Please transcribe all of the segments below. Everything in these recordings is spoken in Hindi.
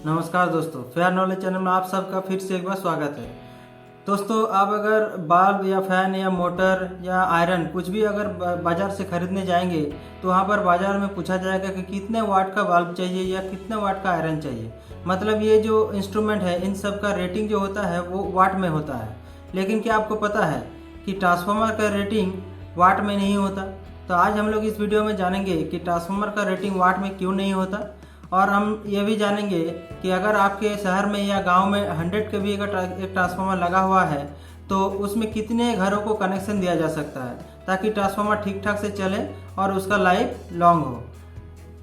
नमस्कार दोस्तों, फेयर नॉलेज चैनल में आप सबका फिर से एक बार स्वागत है। दोस्तों, आप अगर बल्ब या फैन या मोटर या आयरन कुछ भी अगर बाज़ार से खरीदने जाएंगे तो वहाँ पर बाज़ार में पूछा जाएगा कि कितने वाट का बल्ब चाहिए या कितने वाट का आयरन चाहिए। मतलब ये जो इंस्ट्रूमेंट है इन सब का रेटिंग जो होता है वो वाट में होता है। लेकिन क्या आपको पता है कि ट्रांसफार्मर का रेटिंग वाट में नहीं होता? तो आज हम लोग इस वीडियो में जानेंगे कि ट्रांसफार्मर का रेटिंग वाट में क्यों नहीं होता, और हम ये भी जानेंगे कि अगर आपके शहर में या गांव में 100 kV का एक ट्रांसफार्मर लगा हुआ है तो उसमें कितने घरों को कनेक्शन दिया जा सकता है ताकि ट्रांसफार्मर ठीक ठाक से चले और उसका लाइफ लॉन्ग हो।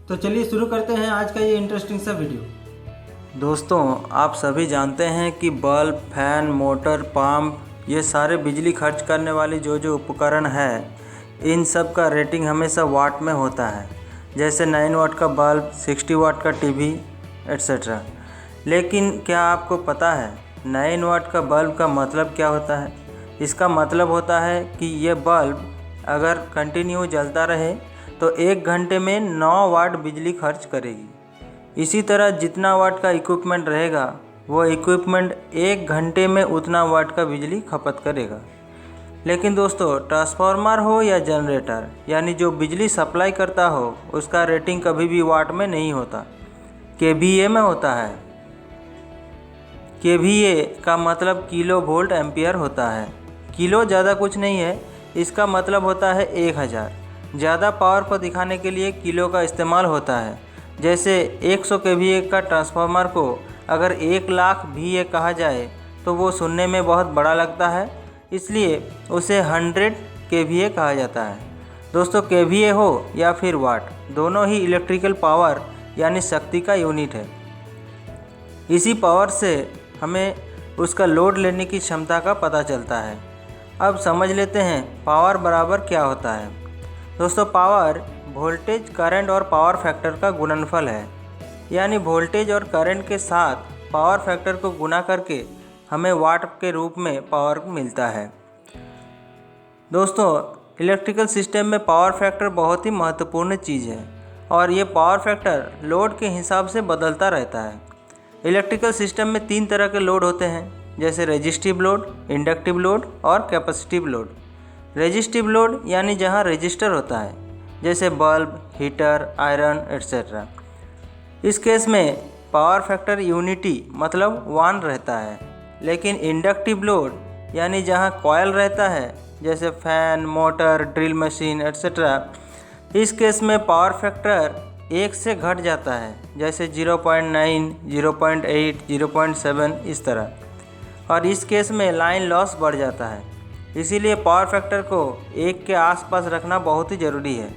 तो चलिए शुरू करते हैं आज का ये इंटरेस्टिंग सा वीडियो। दोस्तों, आप सभी जानते हैं कि बल्ब, फैन, मोटर, पंप ये सारे बिजली खर्च करने वाली जो उपकरण है इन सब का रेटिंग हमेशा वाट में होता है। जैसे 9 वाट का बल्ब, 60 वाट का टीवी एट्सेट्रा। लेकिन क्या आपको पता है 9 वाट का बल्ब का मतलब क्या होता है? इसका मतलब होता है कि ये बल्ब अगर कंटिन्यू जलता रहे तो 1 घंटे में 9 वाट बिजली खर्च करेगी। इसी तरह जितना वाट का इक्विपमेंट रहेगा वो इक्विपमेंट 1 घंटे में उतना वाट का बिजली खपत करेगा। लेकिन दोस्तों, ट्रांसफार्मर हो या जनरेटर यानी जो बिजली सप्लाई करता हो उसका रेटिंग कभी भी वाट में नहीं होता, केवीए में होता है। केवीए का मतलब किलो वोल्ट एम्पियर होता है। किलो ज़्यादा कुछ नहीं है, इसका मतलब होता है 1000। ज़्यादा पावर पर दिखाने के लिए किलो का इस्तेमाल होता है। जैसे 100 केवीए का ट्रांसफार्मर को अगर 1 लाख VA कहा जाए तो वो सुनने में बहुत बड़ा लगता है, इसलिए उसे 100 केवीए कहा जाता है। दोस्तों, केवीए हो या फिर वाट, दोनों ही इलेक्ट्रिकल पावर यानी शक्ति का यूनिट है। इसी पावर से हमें उसका लोड लेने की क्षमता का पता चलता है। अब समझ लेते हैं पावर बराबर क्या होता है। दोस्तों, पावर वोल्टेज, करंट और पावर फैक्टर का गुणनफल है। यानी वोल्टेज और करंट के साथ पावर फैक्टर को गुणा करके हमें वाट के रूप में पावर मिलता है। दोस्तों, इलेक्ट्रिकल सिस्टम में पावर फैक्टर बहुत ही महत्वपूर्ण चीज़ है और ये पावर फैक्टर लोड के हिसाब से बदलता रहता है। इलेक्ट्रिकल सिस्टम में 3 तरह के लोड होते हैं, जैसे रेजिस्टिव लोड, इंडक्टिव लोड और कैपेसिटिव लोड। रेजिस्टिव लोड यानी जहाँ रजिस्टर होता है, जैसे बल्ब, हीटर, आयरन एट्सेट्रा। इस केस में पावर फैक्टर यूनिटी मतलब 1 रहता है। लेकिन इंडक्टिव लोड यानी जहाँ कॉयल रहता है, जैसे fan, motor, drill machine etcetera, इस केस में पावर फैक्टर 1 से घट जाता है, जैसे 0.9, 0.8, 0.7 इस तरह। और इस केस में लाइन लॉस बढ़ जाता है। इसीलिए पावर फैक्टर को 1 के आसपास रखना बहुत ही ज़रूरी है।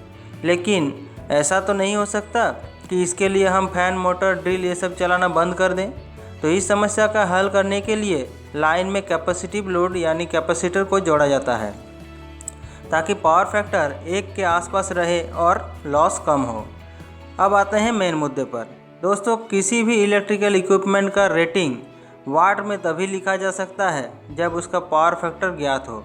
लेकिन ऐसा तो नहीं हो सकता कि इसके लिए हम फैन, मोटर, ड्रिल ये सब चलाना बंद कर दें। तो इस समस्या का हल करने के लिए लाइन में कैपेसिटिव लोड यानी कैपेसिटर को जोड़ा जाता है ताकि पावर फैक्टर 1 के आसपास रहे और लॉस कम हो। अब आते हैं मेन मुद्दे पर। दोस्तों, किसी भी इलेक्ट्रिकल इक्विपमेंट का रेटिंग वाट में तभी लिखा जा सकता है जब उसका पावर फैक्टर ज्ञात हो।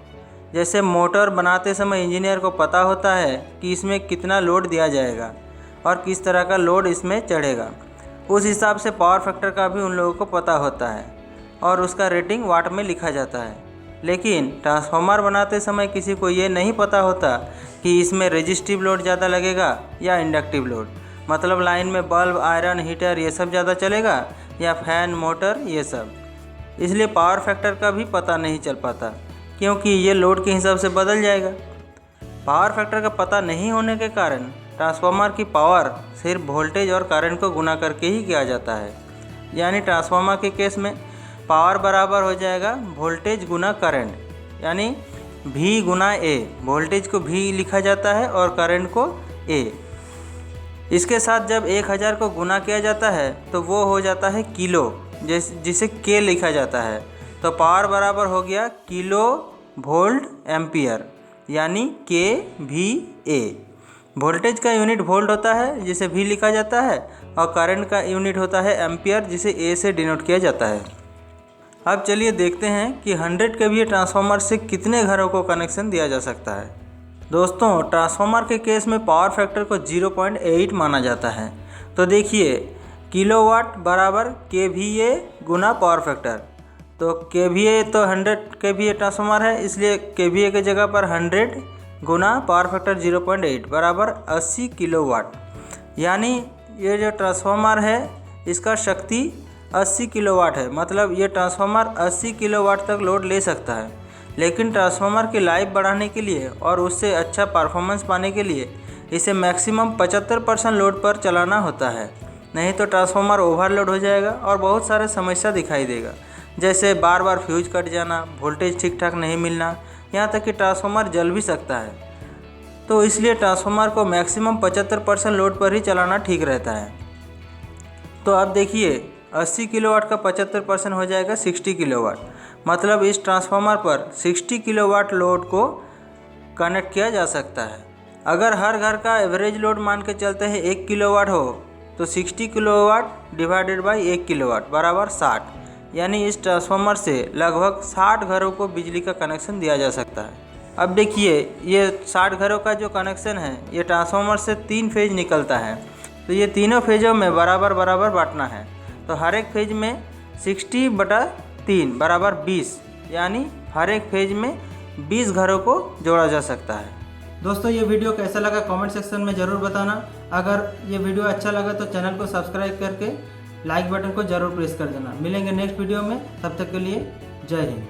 जैसे मोटर बनाते समय इंजीनियर को पता होता है कि इसमें कितना लोड दिया जाएगा और किस तरह का लोड इसमें चढ़ेगा। उस हिसाब से पावर फैक्टर का भी उन लोगों को पता होता है और उसका रेटिंग वाट में लिखा जाता है। लेकिन ट्रांसफार्मर बनाते समय किसी को ये नहीं पता होता कि इसमें रेजिस्टिव लोड ज़्यादा लगेगा या इंडक्टिव लोड, मतलब लाइन में बल्ब, आयरन, हीटर ये सब ज़्यादा चलेगा या फैन, मोटर ये सब। इसलिए पावर फैक्टर का भी पता नहीं चल पाता क्योंकि ये लोड के हिसाब से बदल जाएगा। पावर फैक्टर का पता नहीं होने के कारण ट्रांसफार्मर की पावर सिर्फ वोल्टेज और करंट को गुना करके ही किया जाता है। यानी ट्रांसफार्मर के केस में पावर बराबर हो जाएगा वोल्टेज गुना करंट, यानी V गुना A। वोल्टेज को V लिखा जाता है और करंट को A। इसके साथ जब 1000 को गुना किया जाता है तो वो हो जाता है किलो, जिसे K लिखा जाता है। तो पावर बराबर हो गया किलो वोल्ट एम्पियर, यानी KVA। वोल्टेज का यूनिट वोल्ट होता है जिसे V लिखा जाता है और करंट का यूनिट होता है एम्पियर जिसे A से डिनोट किया जाता है। अब चलिए देखते हैं कि 100 kVA ट्रांसफार्मर से कितने घरों को कनेक्शन दिया जा सकता है। दोस्तों, ट्रांसफार्मर के केस में पावर फैक्टर को 0.8 माना जाता है। तो देखिए किलोवाट बराबर KVA गुना पावर फैक्टर। तो KVA तो 100 KVA ट्रांसफार्मर है, इसलिए KVA की जगह पर 100 गुना पावर फैक्टर 0.8 बराबर 80 किलोवाट। यानी ये जो ट्रांसफार्मर है इसका शक्ति 80 किलोवाट है, मतलब ये ट्रांसफार्मर 80 किलोवाट तक लोड ले सकता है। लेकिन ट्रांसफार्मर की लाइफ बढ़ाने के लिए और उससे अच्छा परफॉर्मेंस पाने के लिए इसे मैक्सिमम 75% लोड पर चलाना होता है, नहीं तो ट्रांसफार्मर ओवरलोड हो जाएगा और बहुत सारे समस्या दिखाई देगा, जैसे बार बार फ्यूज कट जाना, वोल्टेज ठीक ठाक नहीं मिलना, यहाँ तक कि ट्रांसफार्मर जल भी सकता है। तो इसलिए ट्रांसफार्मर को मैक्सिमम 75% लोड पर ही चलाना ठीक रहता है। तो अब देखिए 80 किलोवाट का 75% हो जाएगा 60 किलोवाट, मतलब इस ट्रांसफार्मर पर 60 किलोवाट लोड को कनेक्ट किया जा सकता है। अगर हर घर का एवरेज लोड मान के चलते हैं 1 किलोवाट हो तो 60 किलोवाट डिवाइडेड बाई 1 किलोवाट बराबर 60, यानी इस ट्रांसफार्मर से लगभग 60 घरों को बिजली का कनेक्शन दिया जा सकता है। अब देखिए ये 60 घरों का जो कनेक्शन है ये ट्रांसफार्मर से 3 फेज निकलता है, तो ये तीनों फेजों में बराबर बराबर बांटना है। तो हर एक फेज में 60/3 बराबर 20, यानी हर एक फेज में 20 घरों को जोड़ा जा सकता है। दोस्तों ये वीडियो कैसा लगा कमेंट सेक्शन में ज़रूर बताना। अगर ये वीडियो अच्छा लगा तो चैनल को सब्सक्राइब करके लाइक बटन को ज़रूर प्रेस कर देना। मिलेंगे नेक्स्ट वीडियो में, तब तक के लिए जय हिंद।